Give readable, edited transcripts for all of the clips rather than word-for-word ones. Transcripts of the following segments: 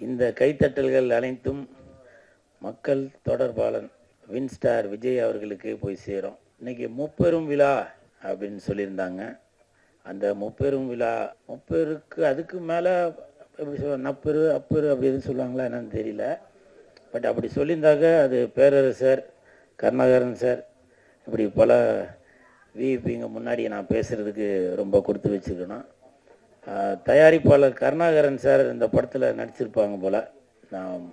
இந்த கைத்தட்டல்கள் அனைத்தும் மக்கள் தொடர்பாளன் வின்ஸ்டார் விஜய் அவர்களுக்கு போய் சேரும். இன்னைக்கு முப்பெரும் விழா அப்படின்னு சொல்லியிருந்தாங்க. அந்த முப்பெரும் விழா முப்பெருக்கு அதுக்கு மேலே எப்படி சொல்ல நப்பெரு அப்பெரு அப்படி எதுவும் சொல்லுவாங்களா என்னன்னு தெரியல. பட் அப்படி சொல்லியிருந்தாக்க அது பேரரசர் கருணாகரன் சார் இப்படி பல விஐபிங்க முன்னாடி நான் பேசுகிறதுக்கு ரொம்ப கொடுத்து வச்சுக்கணும். தயாரிப்பாளர் கருணாகரன் சார் இந்த படத்தில் நடிச்சிருப்பாங்க போல் நான்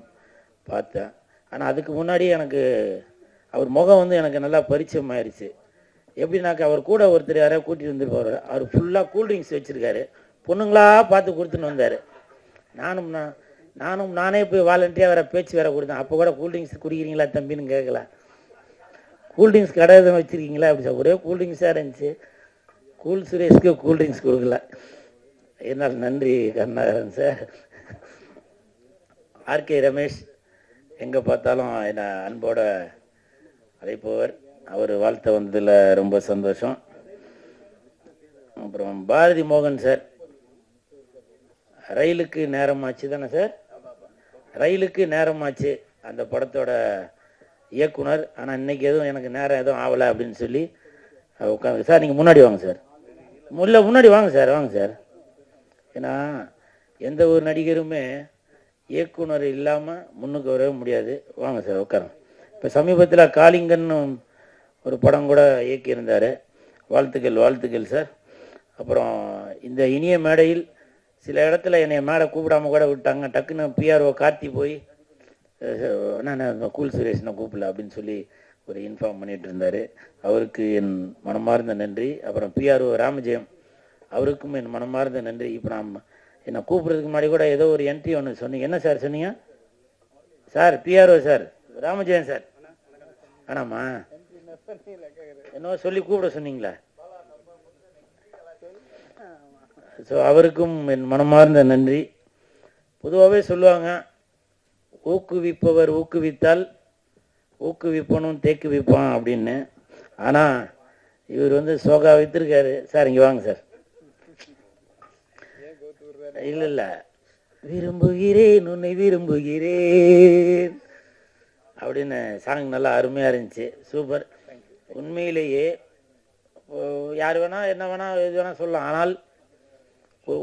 பார்த்தேன். ஆனால் அதுக்கு முன்னாடி எனக்கு அவர் முகம் வந்து எனக்கு நல்லா பரிச்சயம் ஆயிடுச்சு. எப்படின்னாக்கா அவர் கூட ஒருத்தர் யாரையா கூட்டிகிட்டு வந்துருப்பார். அவர் ஃபுல்லாக கூல்ட்ரிங்க்ஸ் வச்சுருக்காரு. பொண்ணுங்களா பார்த்து கொடுத்துன்னு வந்தார். நானே போய் வாலண்டியாக வேறு பேச்சு வேறு கொடுத்தேன். அப்போ கூட கூல்ட்ரிங்க்ஸ் குடிக்கிறீங்களா தம்பின்னு கேட்கல. கூல்ட்ரிங்க்ஸ் கடை எதுவும் வச்சுருக்கீங்களா அப்படி சார். ஒரே கூல்ட்ரிங்க்ஸாக இருந்துச்சு. கூல் சுரேஷ்க்கு கூல்ட்ரிங்க்ஸ் கொடுக்கல. என்னால் நன்றி கருணாகரன் சார். ஆர்கே ரமேஷ் எங்கே பார்த்தாலும் என்னை அன்போட அழைப்பவர். அவர் வாழ்த்த வந்ததில் ரொம்ப சந்தோஷம். அப்புறம் பாரதி மோகன் சார், ரயிலுக்கு நேரமாச்சு தானே சார், ரயிலுக்கு நேரமாச்சு அந்த படத்தோட இயக்குனர். ஆனால் இன்னைக்கு எதுவும் எனக்கு நேரம் எதுவும் ஆகலை அப்படின்னு சொல்லி உட்காந்து சார் நீங்கள் முன்னாடி வாங்க சார். முன்னாடி வாங்க சார், வாங்க சார். ஏன்னா எந்த ஒரு நடிகருமே இயக்குனர் இல்லாமல் முன்னுக்கு வரவே முடியாது. வாங்க சார் உட்காருங்க. இப்போ சமீபத்தில் காளிங்கன்னு ஒரு படம் கூட இயக்கியிருந்தார். வாழ்த்துக்கள் சார். அப்புறம் இந்த இனிய மேடையில் சில இடத்துல என்னை மேடை கூப்பிடாம கூட விட்டாங்க. டக்குன்னு பிஆர்ஓ கார்த்தி போய் நான் கூல் சுரேஷனை கூப்பிடல அப்படின்னு சொல்லி ஒரு இன்ஃபார்ம் பண்ணிட்டு இருந்தார். அவருக்கு என் மனமார்ந்த நன்றி. அப்புறம் பிஆர்ஓ ராமஜெயம் அவருக்கும் என் மனமார்ந்த நன்றி. இப்போ நான் என்னை கூப்பிட்றதுக்கு முன்னாடி கூட ஏதோ ஒரு என்ட்ரி ஒன்று சொன்னீங்க. என்ன சார் சொன்னீங்க சார்? பிஆர்ஓ சார் ராமஜெயன் சார் ஆனாமா என்னவோ சொல்லி கூப்பிட சொன்னீங்களா? ஸோ அவருக்கும் என் மனமார்ந்த நன்றி. பொதுவாகவே சொல்லுவாங்க ஊக்குவிப்பவர் ஊக்குவித்தால் ஊக்குவிப்பனும் தேக்குவிப்பான் அப்படின்னு. ஆனால் இவர் வந்து சோகா வைத்திருக்காரு சார். இங்கே வாங்க சார். இல்லை விரும்புகிறேன் உன்னை விரும்புகிறேன் அப்படின்னு சாங் நல்லா அருமையாக இருந்துச்சு. சூப்பர். உண்மையிலேயே யார் வேணால் என்ன வேணால் எது வேணால் சொல்லலாம். ஆனால்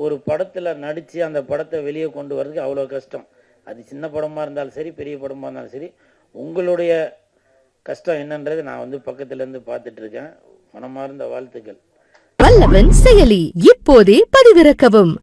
ஒரு படத்தில் நடித்து அந்த படத்தை வெளியே கொண்டு வர்றதுக்கு அவ்வளோ கஷ்டம். அது சின்ன படமாக இருந்தாலும் சரி, பெரிய படமாக இருந்தாலும் சரி, உங்களுடைய கஷ்டம் என்னன்றது நான் வந்து பக்கத்துலேருந்து பார்த்துட்டு இருக்கேன். மனமார்ந்த வாழ்த்துக்கள். வல்லவன் செயலி இப்போதே பதிவிறக்கவும்.